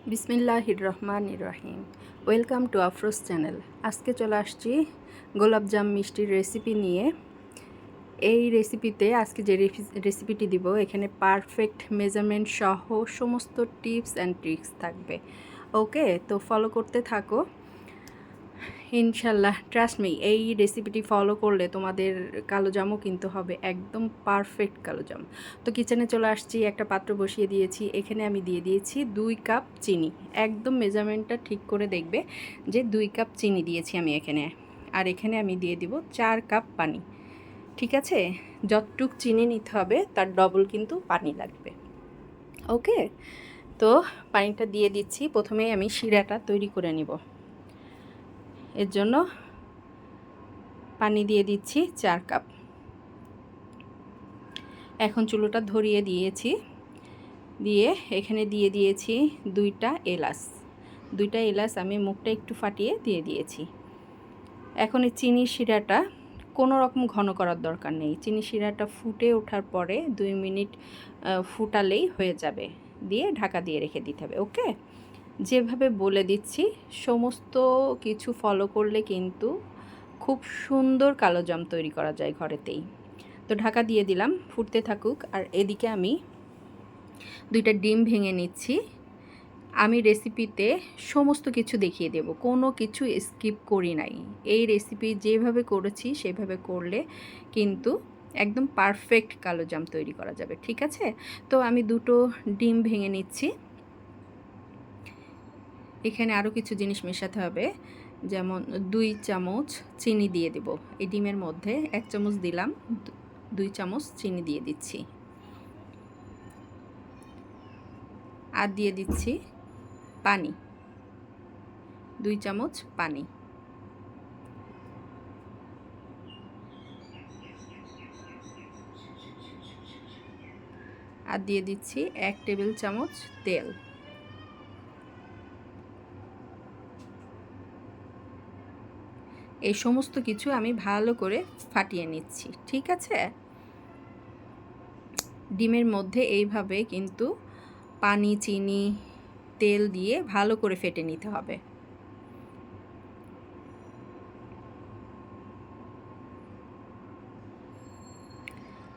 বিসমিল্লাহির রহমানির রহিম। Welcome to Afroz channel. আজকে চলে আসছি গোলাপজাম মিষ্টির রেসিপি নিয়ে। এই রেসিপিতে আজকে যে রেসিপিটি দিব, এখানে পারফেক্ট মেজারমেন্ট সহ সমস্ত টিপস অ্যান্ড ট্রিক্স থাকবে। ওকে, তো ফলো করতে থাকো ইনশাল্লাহ। ট্রাস্ট মি, এই রেসিপিটি ফলো করলে তোমাদের কালোজামও কিন্তু হবে একদম পারফেক্ট কালোজাম। তো কিচেনে চলে আসছি, একটা পাত্র বসিয়ে দিয়েছি। এখানে আমি দিয়ে দিয়েছি 2 কাপ চিনি। একদম মেজারমেন্টটা ঠিক করে দেখবে যে 2 কাপ চিনি দিয়েছি আমি এখানে। আর এখানে আমি দিয়ে দিব 4 কাপ পানি। ঠিক আছে, যতটুক চিনি নিতে হবে তার ডবল কিন্তু পানি লাগবে। ওকে, তো পানিটা দিয়ে দিচ্ছি। প্রথমেই আমি শিরাটা তৈরি করে নিব। এর জন্য পানি দিয়ে দিচ্ছি 4 কাপ। এখন চুলোটা ধরিয়ে দিয়েছি, দিয়ে এখানে দিয়ে দিয়েছি 2টা এলাচ। 2টা এলাচ আমি মুখটা একটু ফাটিয়ে দিয়ে দিয়েছি। এখন এই চিনি শিরাটা কোনো রকম ঘন করার দরকার নেই। চিনি শিরাটা ফুটে ওঠার পরে 2 মিনিট ফুটালেই হয়ে যাবে। দিয়ে ঢাকা দিয়ে রেখে দিতে হবে। ওকে, যেভাবে বলে দিচ্ছি সমস্ত কিছু ফলো করলে কিন্তু খুব সুন্দর কালোজাম তৈরি করা যায় ঘরেতেই। তো ঢাকা দিয়ে দিলাম, ফুটতে থাকুক। আর এদিকে আমি 2টা ডিম ভেঙে নিচ্ছি। আমি রেসিপিতে সমস্ত কিছু দেখিয়ে দেব, কোনো কিছু স্কিপ করি নাই। এই রেসিপি যেভাবে করেছি সেভাবে করলে কিন্তু একদম পারফেক্ট কালোজাম তৈরি করা যাবে। ঠিক আছে, তো আমি 2টো ডিম ভেঙে নিচ্ছি। এখানে আরও কিছু জিনিস মেশাতে হবে, যেমন 2 চামচ চিনি দিয়ে দেব। এই ডিমের মধ্যে 1 চামচ দিলাম, 2 চামচ চিনি দিয়ে দিচ্ছি। আর দিয়ে দিচ্ছি পানি, 2 চামচ পানি। আর দিয়ে দিচ্ছি 1 টেবিল চামচ তেল। এই সমস্ত কিছু আমি ভালো করে ফাটিয়ে নিচ্ছি। ঠিক আছে, ডিমের মধ্যে এইভাবে কিন্তু পানি, চিনি, তেল দিয়ে ভালো করে ফেটে নিতে হবে।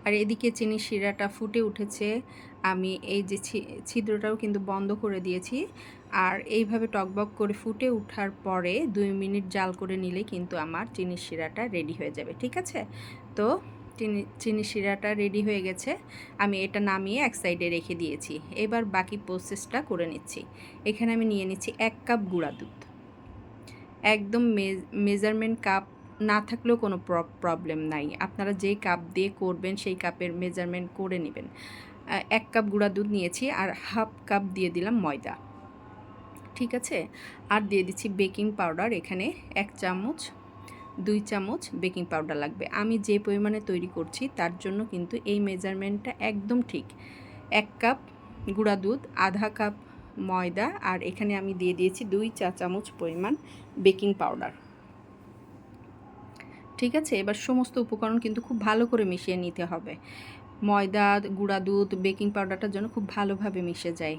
আর এদিকে চিনি শিরাটা ফুটে উঠেছে। আমি এই যে ছিদ্রটাও কিন্তু বন্ধ করে দিয়েছি। আর এইভাবে টকবক করে ফুটে ওঠার পরে 2 মিনিট জাল করে নিলে কিন্তু আমার চিনি শিরাটা রেডি হয়ে যাবে। ঠিক আছে, তো চিনি শিরাটা রেডি হয়ে গেছে। আমি এটা নামিয়ে এক সাইডে রেখে দিয়েছি। এবার বাকি প্রসেসটা করে নিচ্ছি। এখানে আমি নিয়ে নিচ্ছি 1 কাপ গুঁড়া দুধ। একদম মেজারমেন্ট কাপ না থাকলেও কোনো প্রবলেম নাই। আপনারা যেই কাপ দিয়ে করবেন সেই কাপের মেজারমেন্ট করে নেবেন। 1 কাপ গুঁড়া দুধ নিয়েছি আর হাফ কাপ দিয়ে দিলাম ময়দা। ঠিক আছে, আর দিয়ে দিচ্ছি বেকিং পাউডার। এখানে 1 চামচ, 2 চামচ বেকিং পাউডার লাগবে। আমি যে পরিমাণে তৈরি করছি তার জন্য কিন্তু এই মেজারমেন্টটা একদম ঠিক। 1 কাপ গুঁড়া দুধ, আধা কাপ ময়দা, আর এখানে আমি দিয়ে দিয়েছি 2 চা চামচ পরিমাণ বেকিং পাউডার। ঠিক আছে, এবার সমস্ত উপকরণ কিন্তু খুব ভালো করে মিশিয়ে নিতে হবে। ময়দা, গুঁড়া দুধ, বেকিং পাউডারটা যেন খুব ভালোভাবে মিশে যায়।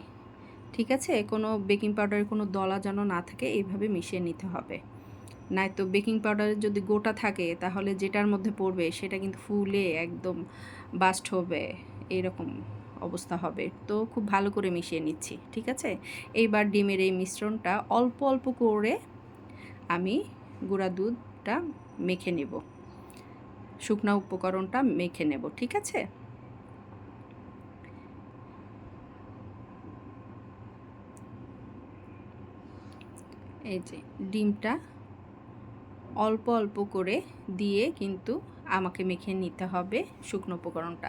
ঠিক আছে, কোনো বেকিং পাউডারের কোনো দলা যেন না থাকে, এইভাবে মিশিয়ে নিতে হবে। নয়তো বেকিং পাউডারের যদি গোটা থাকে তাহলে যেটার মধ্যে পড়বে সেটা কিন্তু ফুলে একদম বাস্ট হবে, এরকম অবস্থা হবে। তো খুব ভালো করে মিশিয়ে নিচ্ছি। ঠিক আছে, এইবার ডিমের এই মিশ্রণটা অল্প অল্প করে আমি গুঁড়া দুধটা মেখে নেব, শুকনা উপকরণটা মেখে নেব। ঠিক আছে, এই যে ডিমটা অল্প অল্প করে দিয়ে কিন্তু আমাকে মেখে নিতে হবে শুকনো উপকরণটা।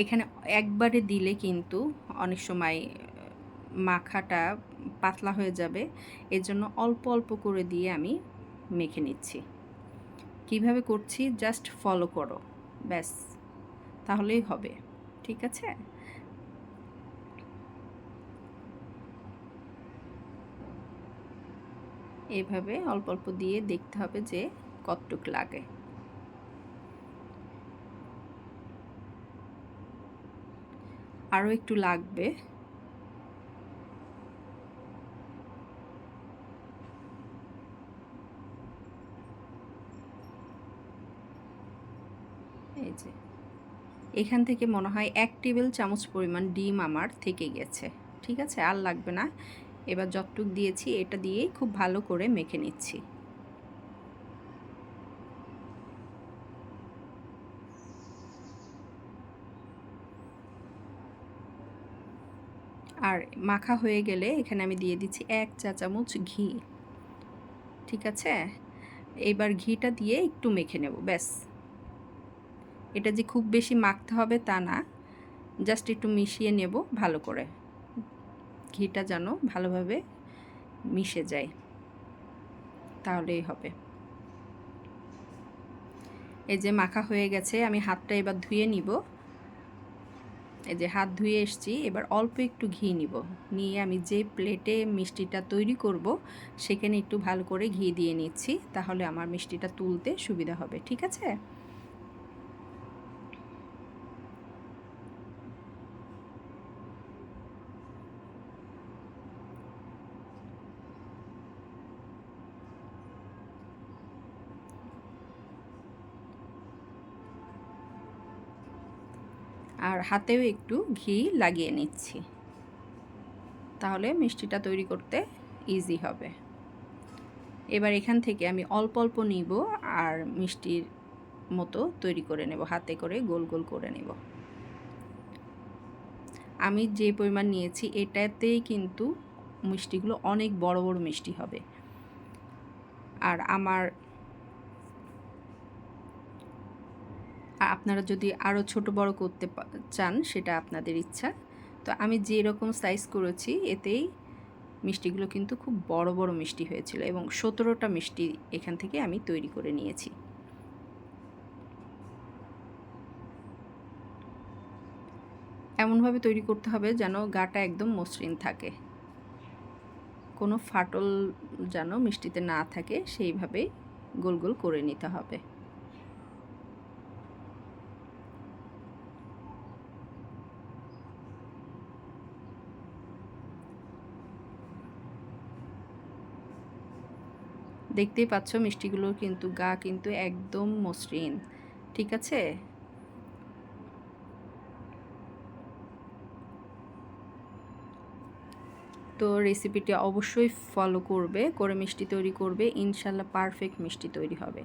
এখানে একবারে দিলে কিন্তু অনেক সময় মাখাটা পাতলা হয়ে যাবে। এজন্য অল্প অল্প করে দিয়ে আমি মেখে নিচ্ছি। কিভাবে করছি জাস্ট ফলো করো, ব্যাস, তাহলেই হবে। ঠিক আছে, এভাবে অল্প অল্প দিয়ে দেখতে হবে যে কতটুক লাগে। আরও একটু লাগবে। এই যে এখান থেকে মনে হয় 1 টেবিল চামচ পরিমাণ ডিম আমার থেকে গেছে। ঠিক আছে, আর লাগবে না। এবার যতটুক দিয়েছি এটা দিয়েই খুব ভালো করে মেখে নিচ্ছি। আর মাখা হয়ে গেলে এখানে আমি দিয়ে দিচ্ছি 1 চা চামচ ঘি। ঠিক আছে, এবার ঘিটা দিয়ে একটু মেখে নেব, ব্যাস। এটা যে খুব বেশি মাখতে হবে তা না, জাস্ট একটু মিশিয়ে নেব ভালো করে, ঘিটা যেন ভালোভাবে মিশে যায়, তাহলেই হবে। এই যে মাখা হয়ে গেছে, আমি হাতটা এবার ধুয়ে নিব। এই যে হাত ধুয়ে এসেছি, এবার অল্প একটু ঘি নিব, নিয়ে আমি যে প্লেটে মিষ্টিটা তৈরি করব সেখানে একটু ভালো করে ঘি দিয়ে নিচ্ছি, তাহলে আমার মিষ্টিটা তুলতে সুবিধা হবে। ঠিক আছে, আর হাতেও একটু ঘি লাগিয়ে নিচ্ছি, তাহলে মিষ্টিটা তৈরি করতে ইজি হবে। এবার এখান থেকে আমি অল্প অল্প নিব আর মিষ্টির মতো তৈরি করে নেব, হাতে করে গোল গোল করে নেব। আমি যে পরিমাণ নিয়েছি এটাতেই কিন্তু মিষ্টিগুলো অনেক বড় বড় মিষ্টি হবে। আর আপনারা যদি আরও ছোট বড় করতে চান সেটা আপনাদের ইচ্ছা। তো আমি যে রকম সাইজ করেছি এতেই মিষ্টিগুলো কিন্তু খুব বড় বড় মিষ্টি হয়েছিল, এবং 17টা মিষ্টি এখান থেকে আমি তৈরি করে নিয়েছি। এমনভাবে তৈরি করতে হবে যেন গাটা একদম মসৃণ থাকে, কোনো ফাটল যেন মিষ্টিতে না থাকে, সেইভাবে গোল গোল করে নিতে হবে। দেখতেই পাচ্ছ মিষ্টিগুলোর কিন্তু গা কিন্তু একদম মসৃণ। ঠিক আছে, তো রেসিপিটি অবশ্যই ফলো করবে, করে মিষ্টি তৈরি করবে, ইনশাল্লাহ পারফেক্ট মিষ্টি তৈরি হবে।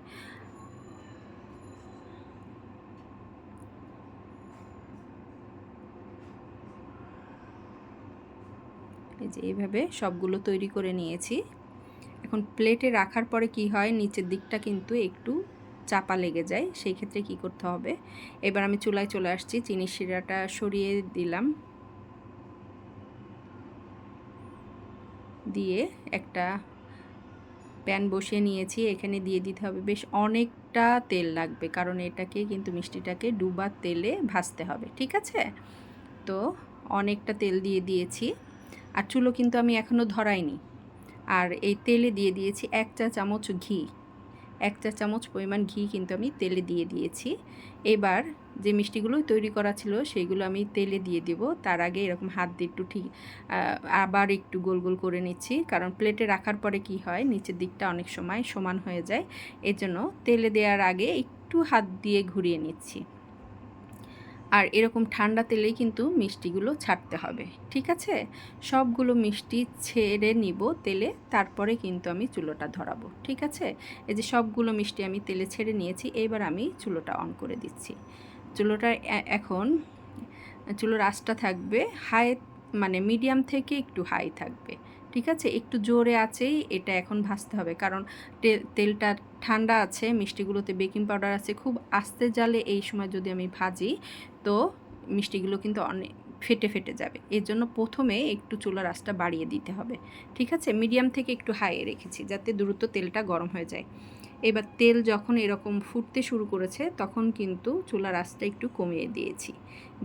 এই যে এইভাবে সবগুলো তৈরি করে নিয়েছি। এখন প্লেটে রাখার পরে কি হয়, নিচের দিকটা কিন্তু একটু চাপা লেগে যায়, সেই ক্ষেত্রে কি করতে হবে, এবার আমি চুলায় চলে আসছি, চিনির শিরাটা সরিয়ে দিলাম, দিয়ে একটা প্যান বসিয়ে নিয়েছি। এখানে দিয়ে দিতে হবে বেশ অনেকটা তেল লাগবে, কারণ এটাকে কিন্তু মিষ্টিটাকে ডুবা তেলে ভাজতে হবে। ঠিক আছে, তো অনেকটা তেল দিয়ে দিয়েছি, আর চুলো কিন্তু আমি এখনও ধরাইনি। আর এই তেলে দিয়ে দিয়েছি 1 চা চামচ ঘি, 1 চা চামচ পরিমাণ ঘি কিন্তু আমি তেলে দিয়ে দিয়েছি। এবার যে মিষ্টিগুলো তৈরি করা ছিল সেইগুলো আমি তেলে দিয়ে দেব, তার আগে এরকম হাত দিয়ে একটু ঠিক আবার একটু গোল গোল করে নিচ্ছি, কারণ প্লেটে রাখার পরে কি হয় নিচের দিকটা অনেক সময় সমান হয়ে যায়, এজন্য তেলে দেওয়ার আগে একটু হাত দিয়ে ঘুরিয়ে নিচ্ছি। আর এরকম ঠান্ডা তেলেই কিন্তু মিষ্টিগুলো ছাড়তে হবে। ঠিক আছে, সবগুলো মিষ্টি ছেড়ে নিব তেলে, তারপরে কিন্তু আমি চুলোটা ধরাবো। ঠিক আছে, এই যে সবগুলো মিষ্টি আমি তেলে ছেড়ে নিয়েছি, এবার আমি চুলোটা অন করে দিচ্ছি। চুলোটা এখন চুলোর আঁচটা থাকবে হাই, মানে মিডিয়াম থেকে একটু হাই থাকবে। ঠিক আছে, একটু জোরে আছেই এটা এখন ভাজতে হবে, কারণ তেলটা ঠান্ডা আছে, মিষ্টিগুলোতে বেকিং পাউডার আছে। খুব আস্তে জালে এই সময় যদি আমি ভাজি তো মিষ্টিগুলো কিন্তু অনেক ফেটে ফেটে যাবে, এর জন্য প্রথমে একটু চুলার আঁচটা বাড়িয়ে দিতে হবে। ঠিক আছে, মিডিয়াম থেকে একটু হাইয়ে রেখেছি যাতে দ্রুত তেলটা গরম হয়ে যায়। এবার তেল যখন এরকম ফুটতে শুরু করেছে তখন কিন্তু চুলার আঁচটা একটু কমিয়ে দিয়েছি,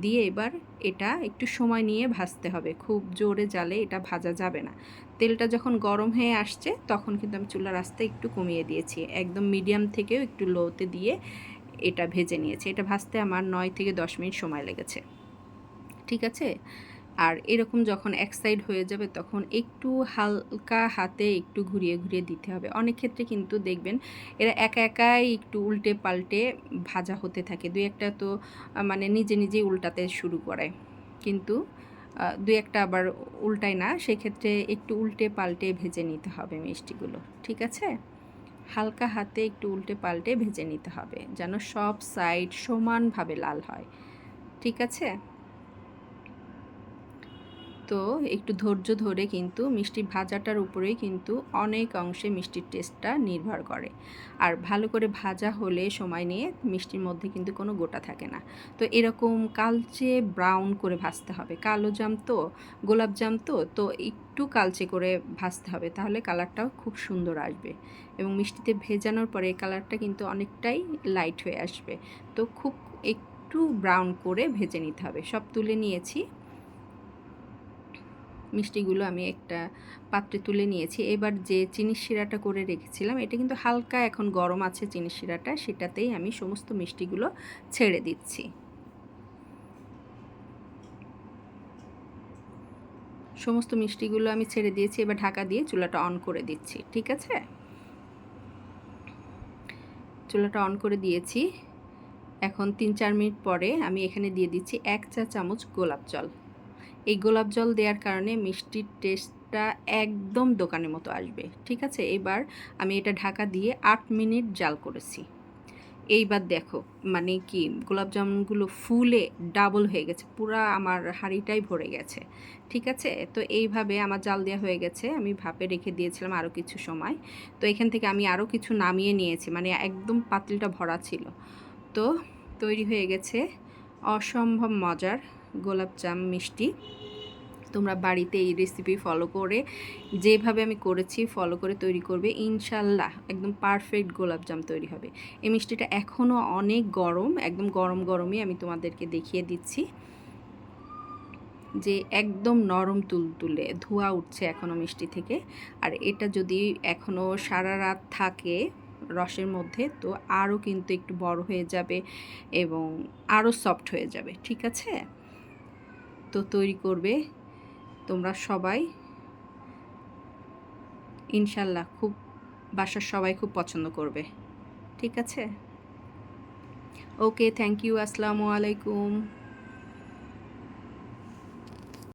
দিয়ে এবার এটা একটু সময় নিয়ে ভাজতে হবে, খুব জোরে জালে এটা ভাজা যাবে না। তেলটা যখন গরম হয়ে আসছে তখন কিন্তু আমি চুলার আঁচটা একটু কমিয়ে দিয়েছি, একদম মিডিয়াম থেকেও একটু লোতে দিয়ে এটা ভেজে নিয়েছি। এটা ভাজতে আমার 9 থেকে 10 মিনিট সময় লেগেছে। ঠিক আছে, আর এরকম যখন এক সাইড হয়ে যাবে তখন একটু হালকা হাতে একটু ঘুরিয়ে ঘুরিয়ে দিতে হবে। অনেক ক্ষেত্রে কিন্তু দেখবেন এরা একা একাই একটু উল্টে পাল্টে ভাজা হতে থাকে। ২-১ টা তো মানে নিজে নিজেই উল্টাতে শুরু করে। কিন্তু ২-১ টা আবার উল্টায় না। সেক্ষেত্রে একটু উল্টে পাল্টে ভেজে নিতে হবে মিষ্টিগুলো। ঠিক আছে? হালকা হাতে একটু উল্টে পাল্টে ভেজে নিতে হবে যেন সব সাইড সমানভাবে লাল হয়। ঠিক আছে? তো একটু ধৈর্য ধরে কিন্তু মিষ্টি ভাজাটার উপরেই কিন্তু অনেক অংশে মিষ্টির টেস্টটা নির্ভর করে। আর ভালো করে ভাজা হলে সময় নিয়ে মিষ্টির মধ্যে কিন্তু কোনো গোটা থাকে না। তো এরকম কালচে ব্রাউন করে ভাজতে হবে। কালো জাম তো, গোলাপ জাম তো, তো একটু কালচে করে ভাজতে হবে। তাহলে কালারটাও খুব সুন্দর আসবে। এবং মিষ্টিতে ভেজানোর পরে এই কালারটা কিন্তু অনেকটাই লাইট হয়ে আসবে। তো খুব একটু ব্রাউন করে ভেজে নিতে হবে। সব তুলে নিয়েছি। মিষ্টিগুলো আমি একটা পাত্রে তুলে নিয়েছি। এবার যে চিনির শিরাটা করে রেখেছিলাম, এটা কিন্তু হালকা এখন গরম আছে চিনির শিরাটা, সেটাতেই আমি সমস্ত মিষ্টিগুলো ছেড়ে দিচ্ছি। সমস্ত মিষ্টিগুলো আমি ছেড়ে দিয়েছি। এবার ঢাকা দিয়ে চুলাটা অন করে দিচ্ছি। ঠিক আছে? চুলাটা অন করে দিয়েছি। এখন ৩-৪ মিনিট পরে আমি এখানে দিয়ে দিচ্ছি ১ চা চামচ গোলাপ জল। এই গোলাপ জল দেওয়ার কারণে মিষ্টির টেস্টটা একদম দোকানের মতো আসবে। ঠিক আছে? এবার আমি এটা ঢাকা দিয়ে ৮ মিনিট জাল করেছি। এইবার দেখো মানে কি গোলাপ জামুনগুলো ফুলে ডাবল হয়ে গেছে। পুরা আমার হাঁড়িটাই ভরে গেছে। ঠিক আছে? তো এইভাবে আমার জাল দেওয়া হয়ে গেছে। আমি ভাপে রেখে দিয়েছিলাম আরও কিছু সময়। তো এখান থেকে আমি আরও কিছু নামিয়ে নিয়েছি। মানে একদম পাতিলটা ভরা ছিল। তো তৈরি হয়ে গেছে অসম্ভব মজার গোলাপজাম মিষ্টি। তোমরা বাড়িতে এই রেসিপি ফলো করে যেভাবে আমি করেছি ফলো করে তৈরি করবে, ইনশাল্লাহ একদম পারফেক্ট গোলাপজাম তৈরি হবে। এই মিষ্টিটা এখনও অনেক গরম, একদম গরম গরমই আমি তোমাদেরকে দেখিয়ে দিচ্ছি যে একদম নরম তুলতুলে ধোঁয়া উঠছে এখনও মিষ্টি থেকে। আর এটা যদি এখনও সারা রাত থাকে রসের মধ্যে তো আরও কিন্তু একটু বড় হয়ে যাবে এবং আরও সফট হয়ে যাবে। ঠিক আছে? তো তৈরি করবে তোমরা সবাই, ইনশাল্লাহ খুব বাসার সবাই খুব পছন্দ করবে। ঠিক আছে? ওকে, থ্যাংক ইউ। আসসালামু আলাইকুম।